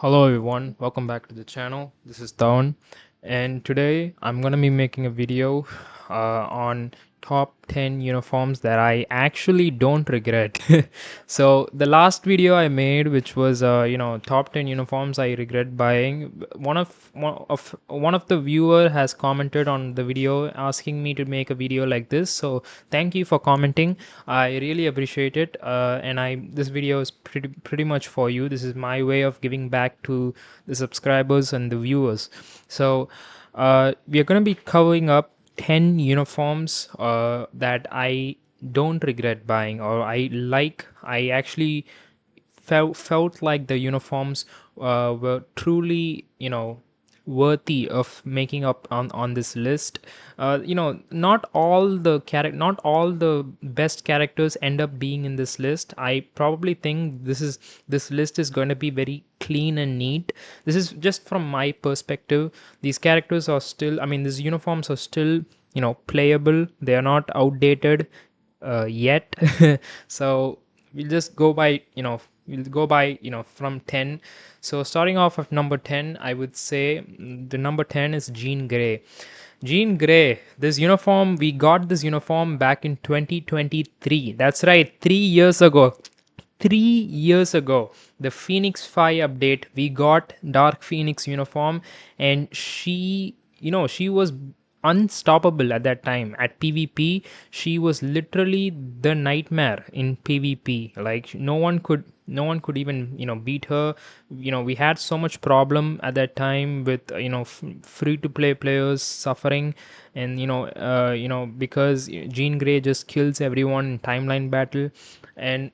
Hello everyone, welcome back to the channel. This is Dhawan, and today I'm gonna be making a video on top 10 uniforms that I actually don't regret. So the last video I made, which was top 10 uniforms I regret buying, one of the viewer has commented on the video asking me to make a video like this. So thank you for commenting. I really appreciate it, and I this video is pretty much for you. This is my way of giving back to the subscribers and the viewers. So we are going to be covering up 10 uniforms that I don't regret buying, or I actually felt like the uniforms were truly, worthy of making up on this list. Not all the best characters end up being in this list. I probably think this list is going to be very clean and neat. This is just from my perspective. These characters are still, I mean, these uniforms are still, playable. They are not outdated yet. So we'll just go by, from 10. So starting off of number 10, I would say the number 10 is Jean Grey. Jean Grey, this uniform, we got this uniform back in 2023. That's right, 3 years ago. 3 years ago, the Phoenix 5 update, we got Dark Phoenix uniform, and she was unstoppable at that time. At PvP, she was literally the nightmare in PvP. Like no one could even beat her. We had so much problem at that time with free to play players suffering, and because Jean Grey just kills everyone in timeline battle. And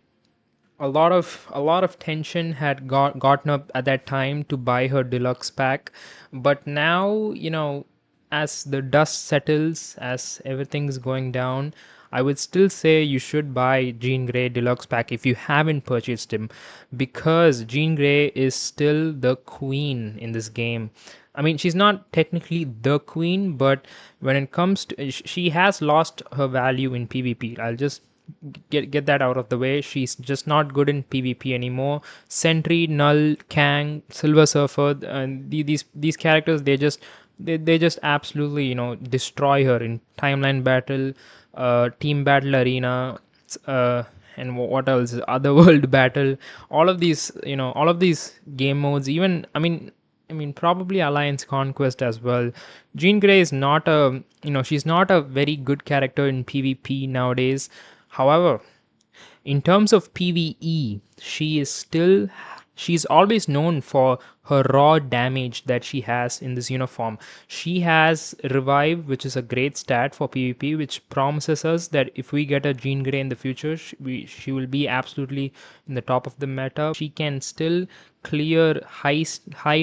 a lot of tension had gotten up at that time to buy her deluxe pack. But now, as the dust settles, as everything's going down, I would still say you should buy Jean Grey deluxe pack if you haven't purchased him, because Jean Grey is still the queen in this game. I mean, she's not technically the queen, but when it comes to, she has lost her value in PvP. I'll just get that out of the way. She's just not good in PvP anymore. Sentry, Null, Kang, Silver Surfer, and these characters, they just absolutely destroy her in timeline battle, team battle arena, uh, and what else? Otherworld battle. All of these game modes. Even I mean, probably Alliance Conquest as well. Jean Grey is not a, she's not a very good character in PvP nowadays. However, in terms of PvE, she's always known for her raw damage that she has in this uniform. She has Revive, which is a great stat for PvP, which promises us that if we get a Jean Grey in the future, she will be absolutely in the top of the meta. She can still clear high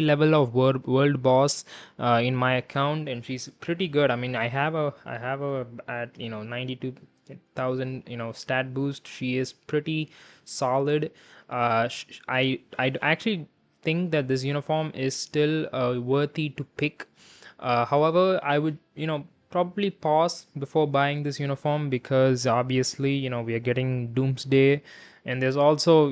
level of world boss in my account, and she's pretty good. I mean, I have a at 92,000 stat boost. She is pretty solid. I actually think that this uniform is still worthy to pick. However, I would probably pause before buying this uniform, because obviously we are getting Doomsday, and there's also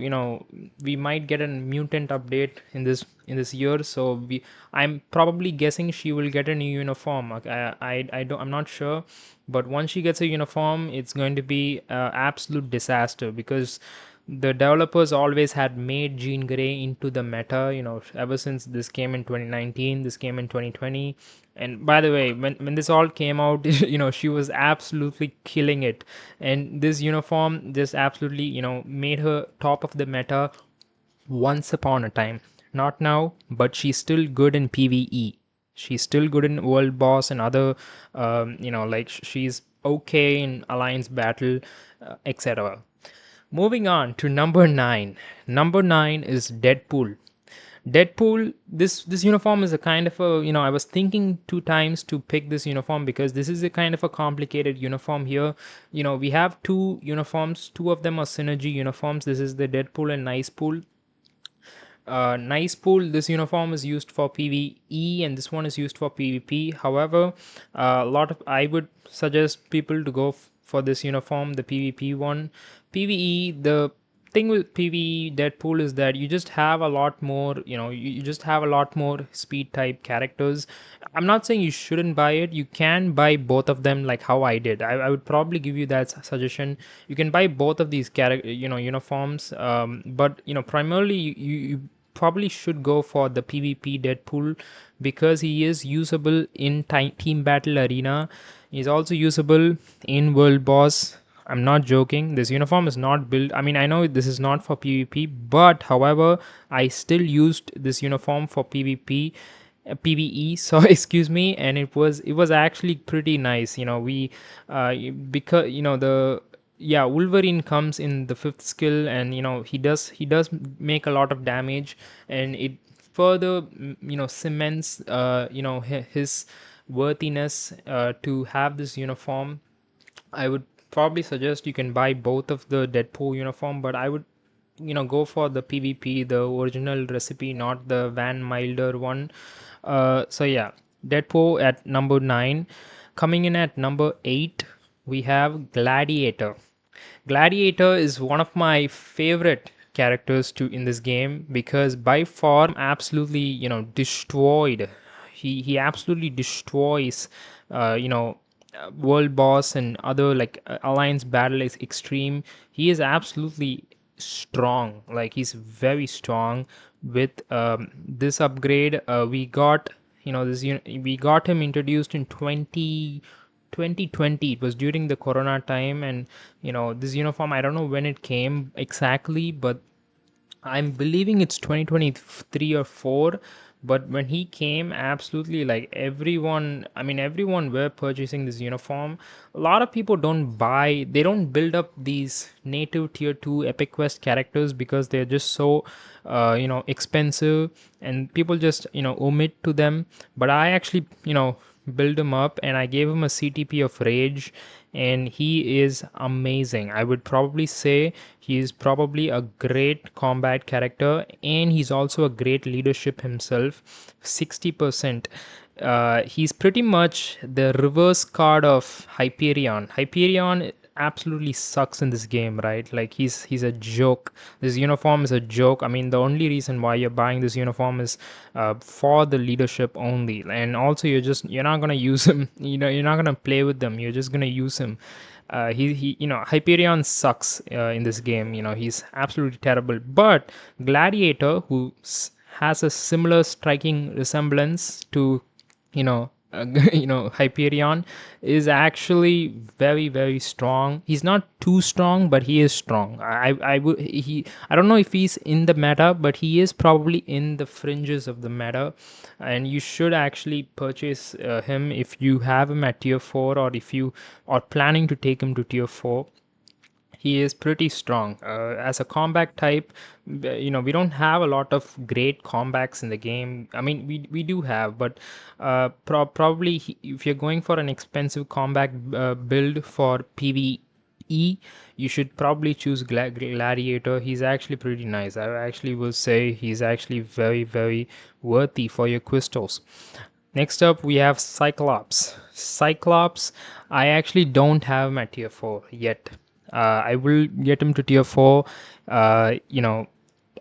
we might get a mutant update in this year. So I'm probably guessing she will get a new uniform. I'm not sure, but once she gets a uniform, it's going to be absolute disaster, because the developers always had made Jean Grey into the meta, ever since this came in 2019, this came in 2020. And by the way, when this all came out, she was absolutely killing it. And this uniform just absolutely, made her top of the meta once upon a time. Not now, but she's still good in PvE. She's still good in World Boss and other, like she's okay in Alliance Battle, etc. Moving on to number 9. Number 9 is Deadpool. Deadpool, this uniform is a kind of a, I was thinking two times to pick this uniform, because this is a kind of a complicated uniform here. We have two uniforms, two of them are synergy uniforms. This is the Deadpool and Nice Pool. Nice Pool, this uniform is used for PvE, and this one is used for PvP. However, I would suggest people to go for this uniform, the PvP one. PvE, thing with PvE Deadpool is that you just have a lot more, you just have a lot more speed type characters. I'm not saying you shouldn't buy it. You can buy both of them, like how I did. I would probably give you that suggestion. You can buy both of these uniforms, but primarily you probably should go for the PvP Deadpool because he is usable in team battle arena. He's also usable in world boss. I'm not joking. This uniform is not built. I mean, I know this is not for PvP, but however, I still used this uniform for PvP, PvE. So excuse me, and it was actually pretty nice. We because the yeah, Wolverine comes in the fifth skill, and he does make a lot of damage, and it further cements his worthiness to have this uniform. I would probably suggest you can buy both of the Deadpool uniform, but I would go for the PvP, the original recipe, not the Van Milder one. So yeah, Deadpool at number 9. Coming in at number 8, we have Gladiator. Gladiator is one of my favorite characters to in this game because by far absolutely destroyed. He absolutely destroys world boss and other like alliance battle is extreme. He is absolutely strong, like he's very strong. With this upgrade we got we got him introduced in 2020. It was during the corona time, and this uniform, I don't know when it came exactly, but I'm believing it's 2023 or 4. But when he came, absolutely, like everyone, I mean, everyone were purchasing this uniform. A lot of people they don't build up these native tier 2 Epic Quest characters because they're just so, expensive, and people just, omit to them. But I actually, build him up, and I gave him a CTP of Rage, and he is amazing. I would probably say he is probably a great combat character, and he's also a great leadership himself. 60%. He's pretty much the reverse card of Hyperion. Hyperion absolutely sucks in this game, right? Like he's a joke. This uniform is a joke. I mean, the only reason why you're buying this uniform is for the leadership only, and also you're not gonna use him. You're not gonna play with them. You're just gonna use him. He Hyperion sucks in this game. He's absolutely terrible. But Gladiator, who has a similar striking resemblance to Hyperion, is actually very very strong. He's not too strong, but he is strong. I don't know if he's in the meta, but he is probably in the fringes of the meta, and you should actually purchase him if you have him at tier 4, or if you are planning to take him to tier 4. He is pretty strong as a combat type. We don't have a lot of great combats in the game. I mean, we do have, but probably if you're going for an expensive combat build for PvE, you should probably choose Gladiator. He's actually pretty nice. I actually will say he's actually very very worthy for your crystals. Next up, we have Cyclops. Cyclops, I actually don't have him at tier 4 yet. I will get him to tier 4.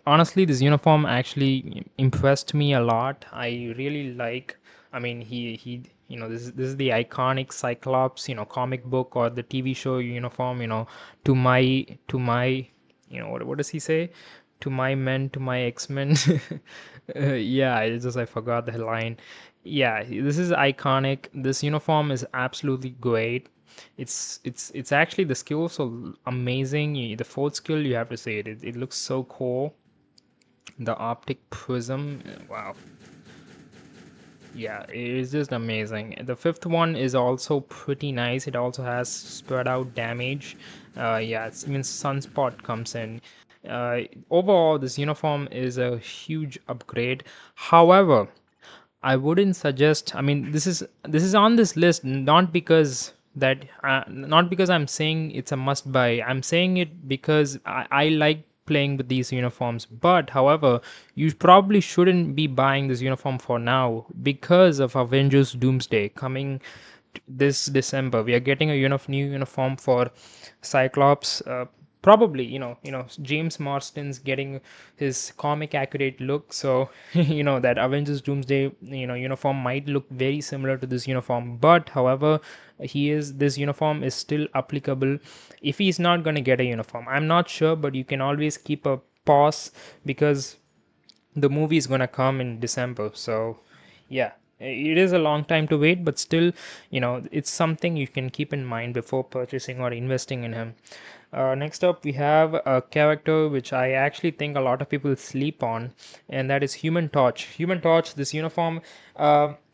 Honestly, this uniform actually impressed me a lot. I really like, I mean, this is the iconic Cyclops, comic book or the TV show uniform, to my, what does he say? To my men, to my X-Men. Yeah, I forgot the line. Yeah, this is iconic. This uniform is absolutely great. It's actually, the skills are amazing. The fourth skill, you have to say it looks so cool. The optic prism, wow. Yeah, it is just amazing. The fifth one is also pretty nice. It also has spread out damage. Yeah, it's even Sunspot comes in. Overall, this uniform is a huge upgrade. However, I wouldn't suggest. I mean, this is on this list not because I'm saying it's a must buy. I'm saying it because I like playing with these uniforms. But however, you probably shouldn't be buying this uniform for now because of Avengers Doomsday coming this December. We are getting a new uniform for Cyclops. probably, James Marsden's getting his comic accurate look, so that Avengers Doomsday uniform might look very similar to this uniform. But however, this uniform is still applicable if he's not going to get a uniform. I'm not sure, but you can always keep a pause, because the movie is going to come in December. So yeah, it is a long time to wait, but still, it's something you can keep in mind before purchasing or investing in him. Next up, we have a character which I actually think a lot of people sleep on, and that is Human Torch. Human Torch, this uniform,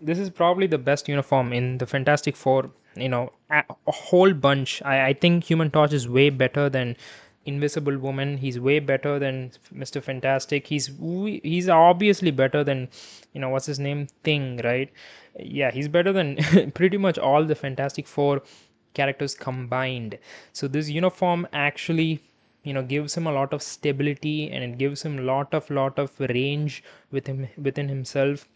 this is probably the best uniform in the Fantastic Four. A whole bunch. I think Human Torch is way better than Invisible Woman. He's way better than Mr. Fantastic. He's obviously better than, what's his name, Thing, right? Yeah, he's better than pretty much all the Fantastic Four characters combined. So this uniform actually, gives him a lot of stability, and it gives him lot of range within himself.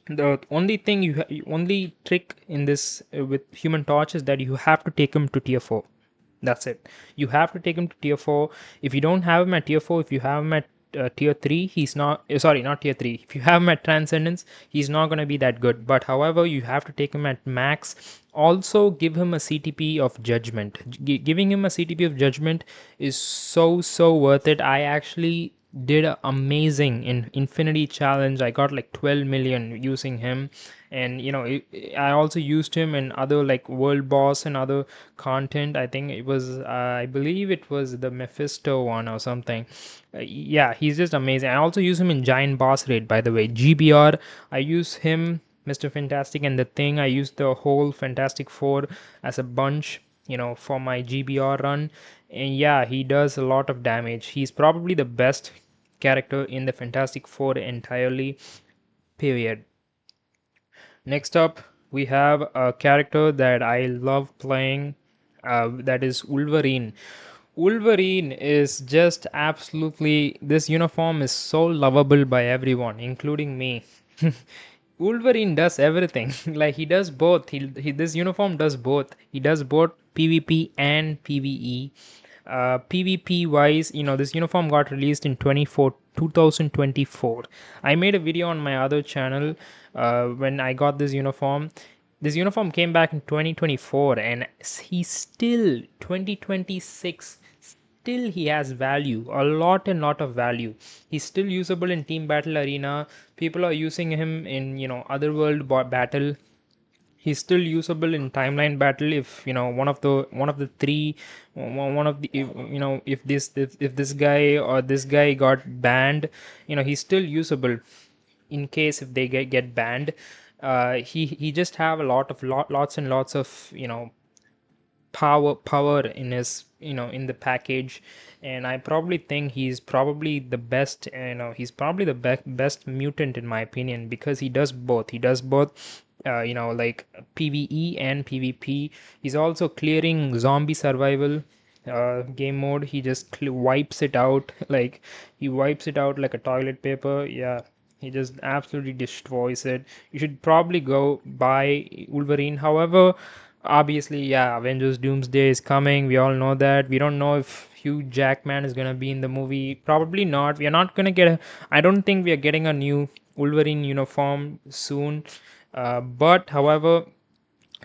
The only thing only trick in this with Human Torch is that you have to take him to tier 4. That's it. You have to take him to tier 4. If you don't have him at tier 4, if you have him at tier 3, he's not sorry, not tier 3. If you have him at Transcendence, he's not going to be that good. But however, you have to take him at max. Also give him a CTP of Judgment. Giving him a CTP of Judgment is so worth it. I actually did amazing in Infinity Challenge. I got like 12 million using him, and I also used him in other like World Boss and other content. I think it was I believe it was the Mephisto one or something. Yeah, he's just amazing. I also use him in Giant Boss Raid, by the way. GBR, I use him, Mr. Fantastic, and the Thing. I use the whole Fantastic Four as a bunch, for my GBR run. And yeah, he does a lot of damage. He's probably the best character in the Fantastic Four entirely, period. Next up, we have a character that I love playing, that is Wolverine. Wolverine is just absolutely, this uniform is so lovable by everyone, including me. Wolverine does everything. Like he does both. This uniform does both. He does both PvP and PvE. PvP wise, this uniform got released in 2024. I made a video on my other channel when I got this uniform. This uniform came back in 2024, and he's still 2026. Still, he has value, a lot and lot of value. He's still usable in Team Battle Arena. People are using him in Otherworld battle. He's still usable in Timeline battle. If one of the three, one of the if this guy or this guy got banned, he's still usable in case if they get banned. He just have a lots and lots of power in his in the package. And I probably think he's probably the best. He's probably the best mutant in my opinion, because he does both like PvE and PvP. He's also clearing zombie survival game mode. He just wipes it out like he wipes it out like a toilet paper. Yeah, he just absolutely destroys it. You should probably go buy Wolverine. However, obviously, yeah, Avengers Doomsday is coming. We all know that. We don't know if Hugh Jackman is gonna be in the movie. Probably not. We are not gonna get I don't think we are getting a new Wolverine uniform soon. But however,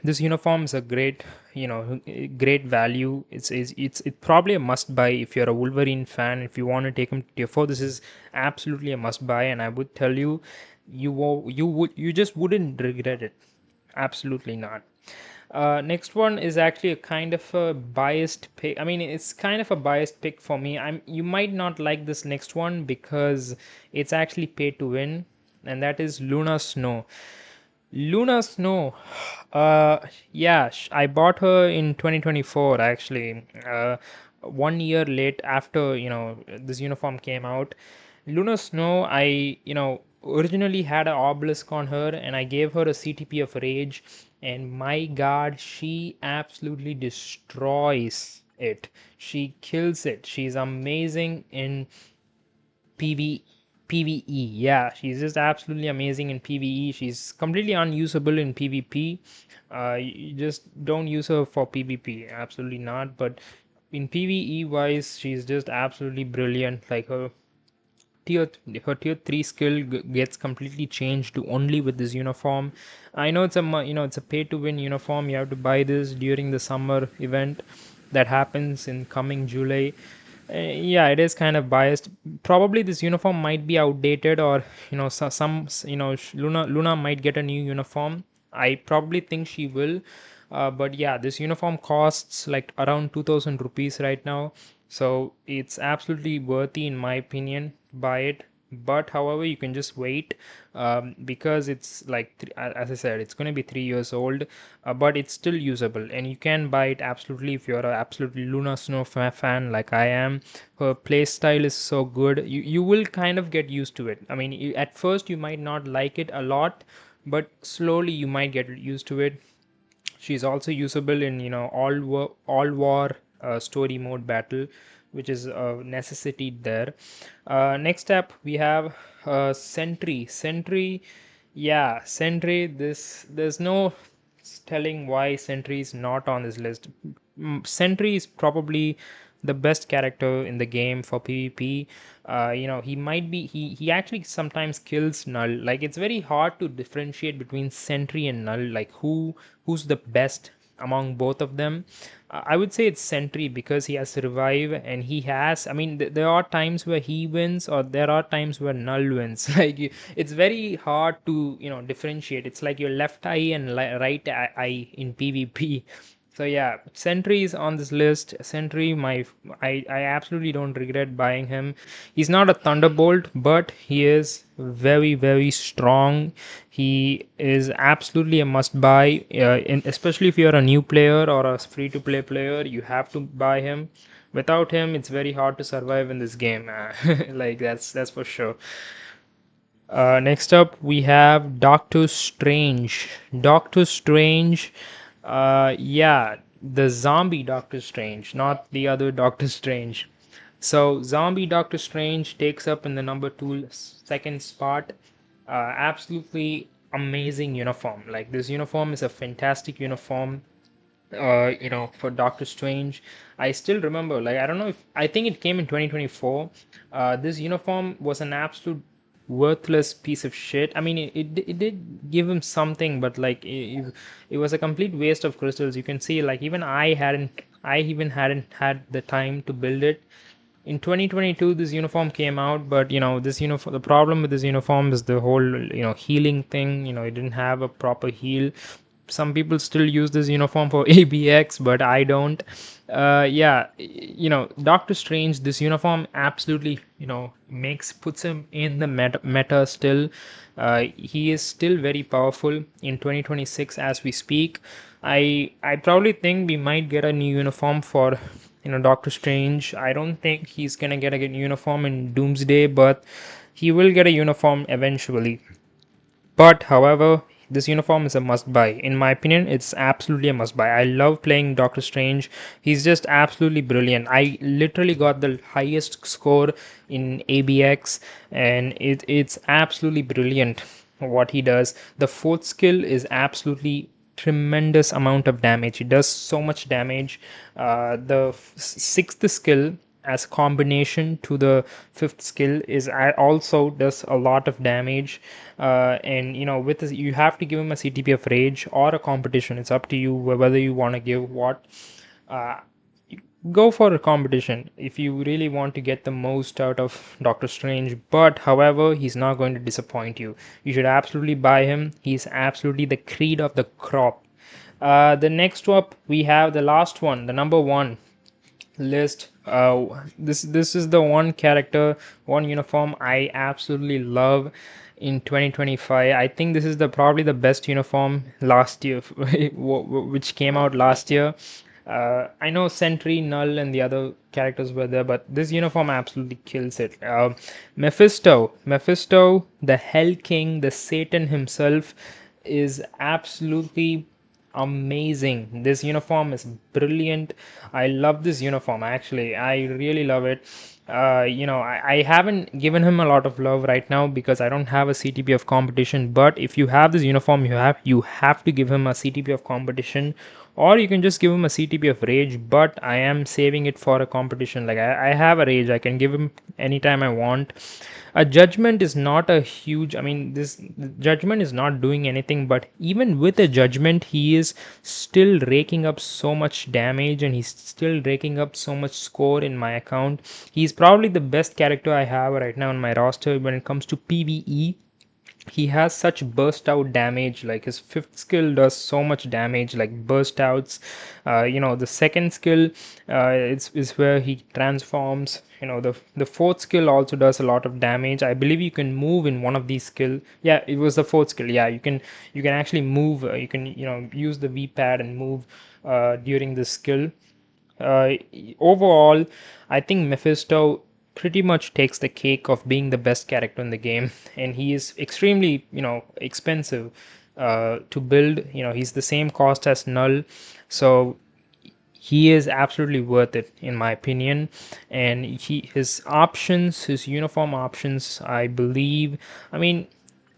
this uniform is a great value. It's probably a must buy if you're a Wolverine fan. If you want to take him to tier 4, this is absolutely a must buy, and I would tell you, you just wouldn't regret it. Absolutely not. Next one is actually a kind of a biased pick. I mean, it's kind of a biased pick for me. You might not like this next one because it's actually pay to win, and that is Luna Snow. Luna Snow. Yeah, I bought her in 2024 actually. 1 year late after, this uniform came out. Luna Snow, I, originally had an obelisk on her, and I gave her a CTP of Rage, and my god, she absolutely destroys it. She kills it. She's amazing in PV, PvE. Yeah, she's just absolutely amazing in PvE. She's completely unusable in PvP. You just don't use her for PvP. Absolutely not. But in PvE wise, she's just absolutely brilliant. Like tier her tier 3 skill gets completely changed to only with this uniform. I know it's a pay to win uniform. You have to buy this during the summer event that happens in coming July. Yeah, it is kind of biased. Probably this uniform might be outdated, or Luna might get a new uniform. I probably think she will. But yeah, this uniform costs like around 2000 rupees right now, so it's absolutely worthy in my opinion. Buy it. But however, you can just wait, because it's like as I said, it's going to be 3 years old, but it's still usable, and you can buy it absolutely if you're an absolutely Luna Snow fan like I am. Her play style is so good. You will kind of get used to it. I mean, at first you might not like it a lot, but slowly you might get used to it. She's also usable in all war story mode battle, which is a necessity there. Next up we have Sentry. Yeah, Sentry. This there's no telling why Sentry is not on this list. Sentry is probably the best character in the game for PvP. He might be he actually sometimes kills Null. Like it's very hard to differentiate between Sentry and Null. Like who's the best among both of them. I would say it's Sentry because he has Revive, and he has. I mean, there are times where he wins, or there are times where Null wins. It's very hard to differentiate. It's like your left eye and right eye in PvP. So yeah, Sentry is on this list. Sentry, I absolutely don't regret buying him. He's not a Thunderbolt, but he is very very strong. He is absolutely a must buy. Especially if you're a new player or a free to play player, you have to buy him. Without him, it's very hard to survive in this game. Like that's for sure. Next up, we have Doctor Strange. Doctor Strange, yeah, the zombie Doctor Strange, not the other Doctor Strange. So, zombie Doctor Strange takes up in the number two second spot. Absolutely amazing uniform. Like, this uniform is a fantastic uniform. For Doctor Strange. I still remember, like, I don't know if I think it came in 2024. This uniform was an absolute worthless piece of shit. I mean, it did give him something, but like it was a complete waste of crystals. You can see, like, I even hadn't had the time to build it. In 2022 this uniform came out, but this uniform, the problem with this uniform is the whole healing thing. It didn't have a proper heal. Some people still use this uniform for ABX, but I don't. Yeah, Doctor Strange, this uniform absolutely makes puts him in the meta still. He is still very powerful in 2026 as we speak. I probably think we might get a new uniform for Doctor Strange. I don't think he's gonna get a new uniform in Doomsday, but he will get a uniform eventually. But however, this uniform is a must buy. In my opinion, it's absolutely a must buy. I love playing Doctor Strange. He's just absolutely brilliant. I literally got the highest score in ABX, and it's absolutely brilliant what he does. The fourth skill is absolutely tremendous amount of damage. It does so much damage. The sixth skill as combination to the fifth skill is also does a lot of damage. And with this, you have to give him a CTP of Rage or a competition. It's up to you whether you want to give what. uh, Go for a competition if you really want to get the most out of Doctor Strange. But however, he's not going to disappoint you. You should absolutely buy him. He's absolutely the creed of the crop. The next up, we have the last one, the number one list. This is the one character, one uniform I absolutely love in 2025. I think this is the probably the best uniform last year, which came out last year. I know Sentry, Null, and the other characters were there, but this uniform absolutely kills it. Mephisto, the Hell King, the Satan himself, is absolutely amazing. This uniform is brilliant. I love this uniform, actually. I really love it. I haven't given him a lot of love right now because I don't have a CTP of competition. But if you have this uniform, you have to give him a CTP of competition or you can just give him a CTB of rage, but I am saving it for a competition. Like I have a rage, I can give him anytime I want. A judgment is not a huge, I mean, this judgment is not doing anything, but even with a judgment, he is still raking up so much damage and he's still raking up so much score in my account. He's probably the best character I have right now in my roster when it comes to PvE. He has such burst out damage, like his fifth skill does so much damage, like burst outs. The second skill is where he transforms. The fourth skill also does a lot of damage. I believe you can move in one of these skill. Yeah, it was the fourth skill. Yeah, you can actually move. You can use the V pad and move during this skill. uh, Overall, I think Mephisto pretty much takes the cake of being the best character in the game, and he is extremely, expensive to build. He's the same cost as Null, so he is absolutely worth it in my opinion. And his uniform options, I believe. I mean,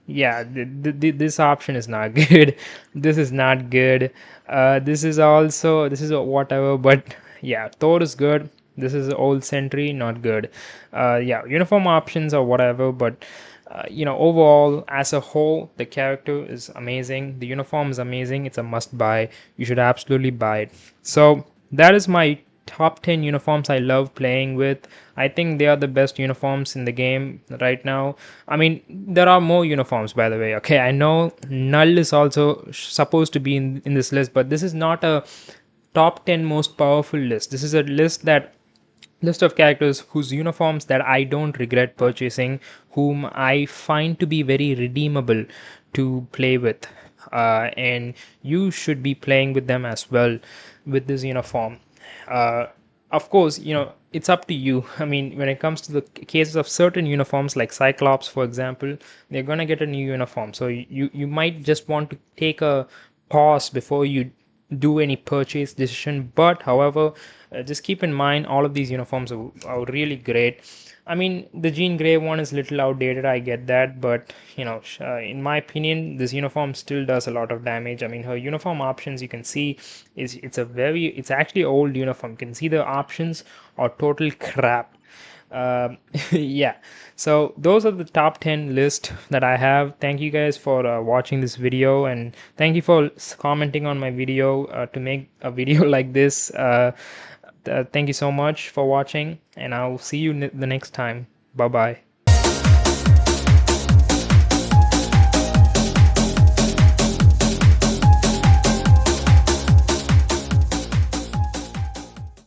yeah, this option is not good. This is not good. This is a whatever, but yeah, Thor is good. This is old Sentry, not good. Yeah, uniform options or whatever, but overall, as a whole, the character is amazing. The uniform is amazing. It's a must buy. You should absolutely buy it. So that is my top 10 uniforms I love playing with. I think they are the best uniforms in the game right now. I mean, there are more uniforms, by the way. Okay, I know Null is also supposed to be in this list, but this is not a top 10 most powerful list. This is a list of characters whose uniforms that I don't regret purchasing, whom I find to be very redeemable to play with. And you should be playing with them as well with this uniform. Uh, of course, it's up to you. I mean, when it comes to the cases of certain uniforms like Cyclops, for example, they're going to get a new uniform. So you might just want to take a pause before you do any purchase decision. But however, just keep in mind all of these uniforms are really great. I mean, the Jean Grey one is a little outdated, I get that, but in my opinion, this uniform still does a lot of damage. I mean, her uniform options, you can see, it's actually old uniform. You can see the options are total crap. Yeah, so those are the top 10 list that I have. Thank you guys for watching this video, and thank you for commenting on my video to make a video like this. Thank you so much for watching, and I'll see you the next time. Bye bye.